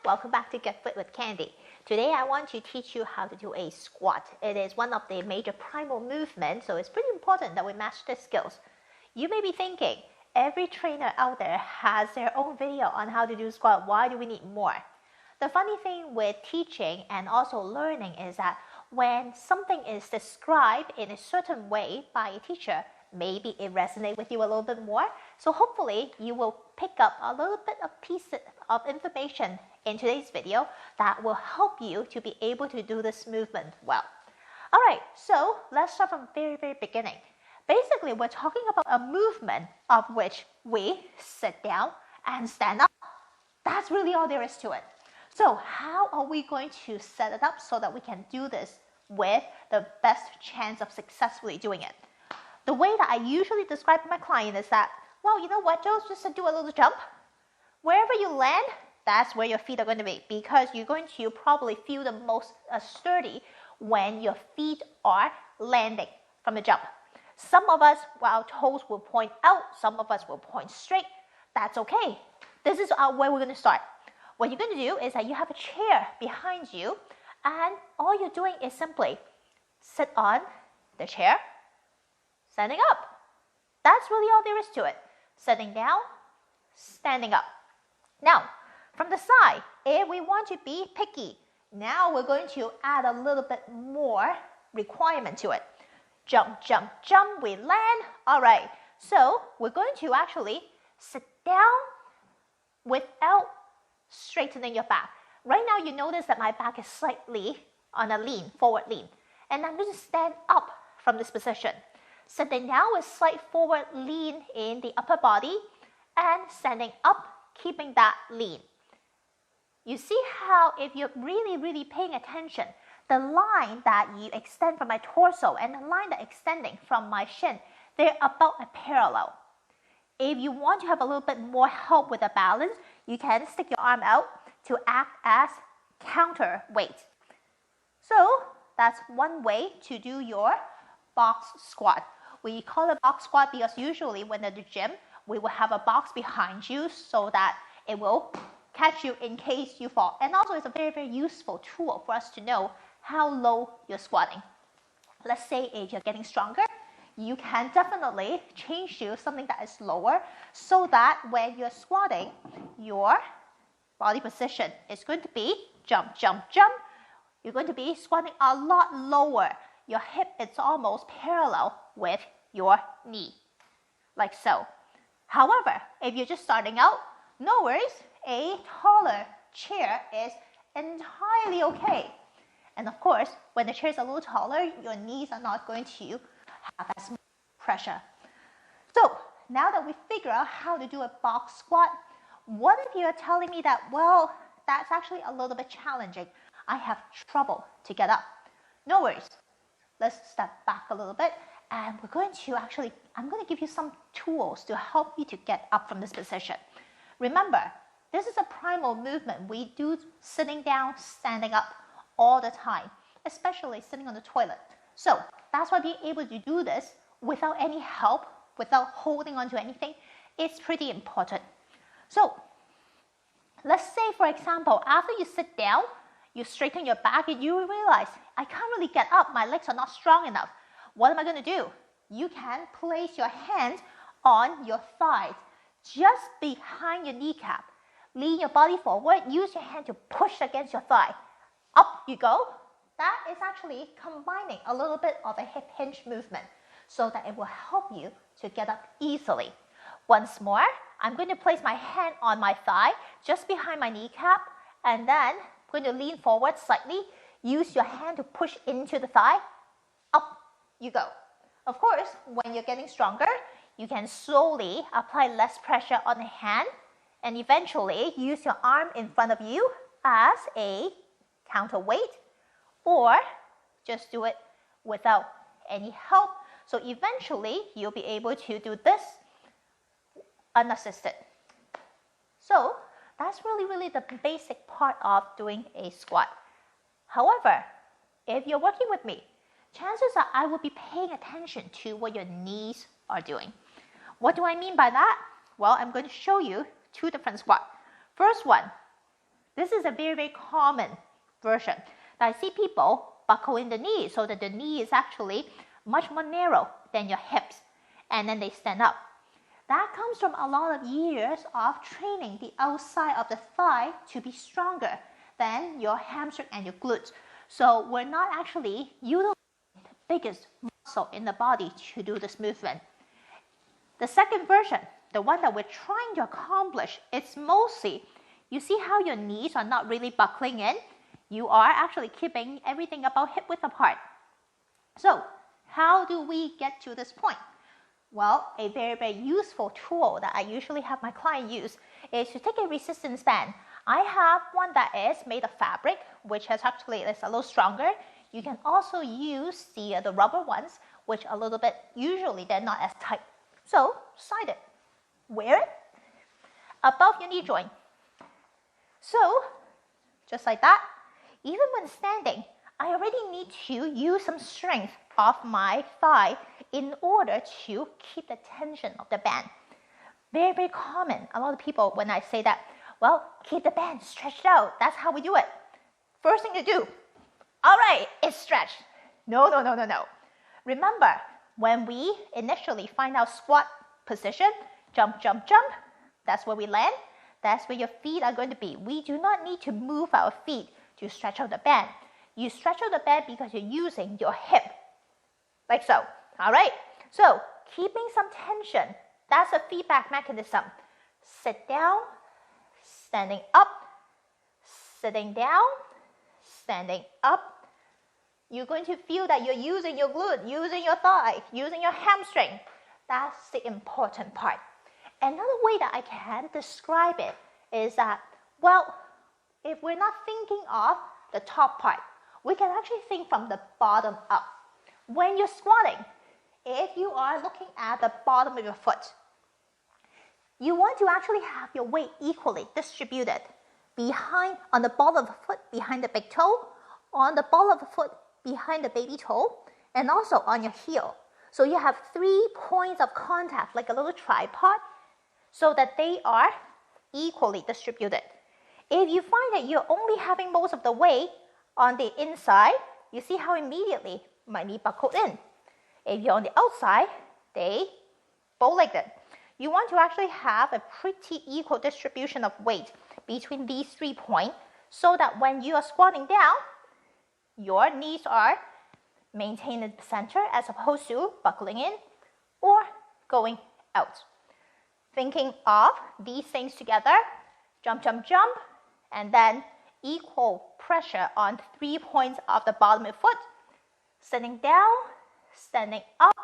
welcome back to Get Fit with Candy. Today I want to teach you how to do a squat. It is one of the major primal movements, so it's pretty important that we master the skills. You may be thinking, every trainer out there has their own video on how to do squat. Why do we need more? The funny thing with teaching and also learning is that when something is described in a certain way by a teacher, maybe it resonates with you a little bit more. So hopefully you will pick up a little bit of pieces of information in today's video that will help you to be able to do this movement well. All right, so let's start from very beginning. Basically, we're talking about a movement of which we sit down and stand up. That's really all there is to it. So how are we going to set it up so that we can do this with the best chance of successfully doing it? The way that I usually describe to my client is that, well, you know what, just do a little jump. Wherever you land, that's where your feet are going to be, because you're going to probably feel the most sturdy when your feet are landing from the jump. Some of us, our toes will point out, some of us will point straight. That's okay. This is where we're going to start. What you're going to do is that you have a chair behind you, and all you're doing is simply sit on the chair, standing up. That's really all there is to it. Sitting down, standing up. Now, from the side, if we want to be picky, now we're going to add a little bit more requirement to it. Jump, jump, jump, we land. All right, so we're going to actually sit down without straightening your back. Right now, you notice that my back is slightly on a lean, forward lean. And I'm going to stand up from this position. Sitting down with slight forward lean in the upper body and standing up, keeping that lean. You see how if you're really paying attention, the line that you extend from my torso and the line that extending from my shin, they're about a parallel. If you want to have a little bit more help with the balance, you can stick your arm out to act as counterweight. So that's one way to do your box squat. We call it box squat because usually when at the gym, we will have a box behind you so that it will catch you in case you fall. And also it's a very useful tool for us to know how low you're squatting. Let's say if you're getting stronger, you can definitely change to something that is lower so that when you're squatting, your body position is going to be jump, jump, jump. You're going to be squatting a lot lower. Your hip is almost parallel with your knee, like so. However, if you're just starting out, no worries, a taller chair is entirely okay. And of course, when the chair is a little taller, your knees are not going to have as much pressure. So now that we figure out how to do a box squat, what if you're telling me that, well, that's actually a little bit challenging. I have trouble to get up. No worries. Let's step back a little bit and we're going to I'm going to give you some tools to help you to get up from this position. Remember, this is a primal movement. We do sitting down, standing up all the time, especially sitting on the toilet. So that's why being able to do this without any help, without holding on to anything, is pretty important. So let's say, for example, after you sit down, you straighten your back and you realize, I can't really get up, my legs are not strong enough. What am I going to do? You can place your hands on your thighs, just behind your kneecap. Lean your body forward, use your hand to push against your thigh. Up you go. That is actually combining a little bit of a hip hinge movement so that it will help you to get up easily. Once more, I'm going to place my hand on my thigh, just behind my kneecap, and then I'm going to lean forward slightly. Use your hand to push into the thigh. Up you go. Of course, when you're getting stronger, you can slowly apply less pressure on the hand and eventually use your arm in front of you as a counterweight, or just do it without any help. So eventually, you'll be able to do this unassisted. So that's really the basic part of doing a squat. However, if you're working with me, chances are I will be paying attention to what your knees are doing. What do I mean by that? Well, I'm going to show you two different squats. First one, This is a very, very common version. I see people buckle in the knee so that the knee is actually much more narrow than your hips, and then they stand up. That comes from a lot of years of training the outside of the thigh to be stronger than your hamstring and your glutes. So we're not actually utilizing the biggest muscle in the body to do this movement. The second version, the one that we're trying to accomplish, it's mostly, you see how your knees are not really buckling in? You are actually keeping everything about hip width apart. So how do we get to this point? Well, a very, very useful tool that I usually have my client use is to take a resistance band. I have one that is made of fabric, which is actually is a little stronger. You can also use the rubber ones, which a little bit, usually they're not as tight. So, slide it. Wear it above your knee joint. So, just like that, even when standing, I already need to use some strength of my thigh in order to keep the tension of the band. Very, very common. A lot of people, when I say that, well, keep the band stretched out. That's how we do it. First thing to do, all right, it's stretched. No. Remember, when we initially find our squat position, jump, that's where we land. That's where your feet are going to be. We do not need to move our feet to stretch out the band. You stretch out the band because you're using your hip, like so. All right, so keeping some tension, that's a feedback mechanism. Sit down, standing up, sitting down, standing up. You're going to feel that you're using your glute, using your thigh, using your hamstring. That's the important part. Another way that I can describe it is that, well, if we're not thinking of the top part, we can actually think from the bottom up. When you're squatting, if you are looking at the bottom of your foot, you want to actually have your weight equally distributed on the ball of the foot behind the big toe, on the ball of the foot behind the baby toe, and also on your heel. So you have 3 points of contact, like a little tripod, so that they are equally distributed. If you find that you're only having most of the weight on the inside, you see how immediately my knee buckled in. If you're on the outside, they bow-legged. You want to actually have a pretty equal distribution of weight between these 3 points so that when you are squatting down, your knees are maintained in the center as opposed to buckling in or going out. Thinking of these things together, jump, and then equal pressure on 3 points of the bottom of the foot. Sitting down, standing up,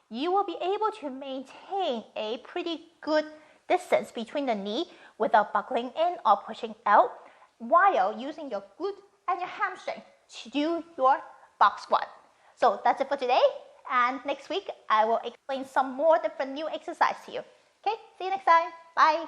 you will be able to maintain a pretty good distance between the knee without buckling in or pushing out while using your glute and your hamstring to do your box squat. So that's it for today, and next week I will explain some more different new exercise to you. Okay, see you next time. Bye.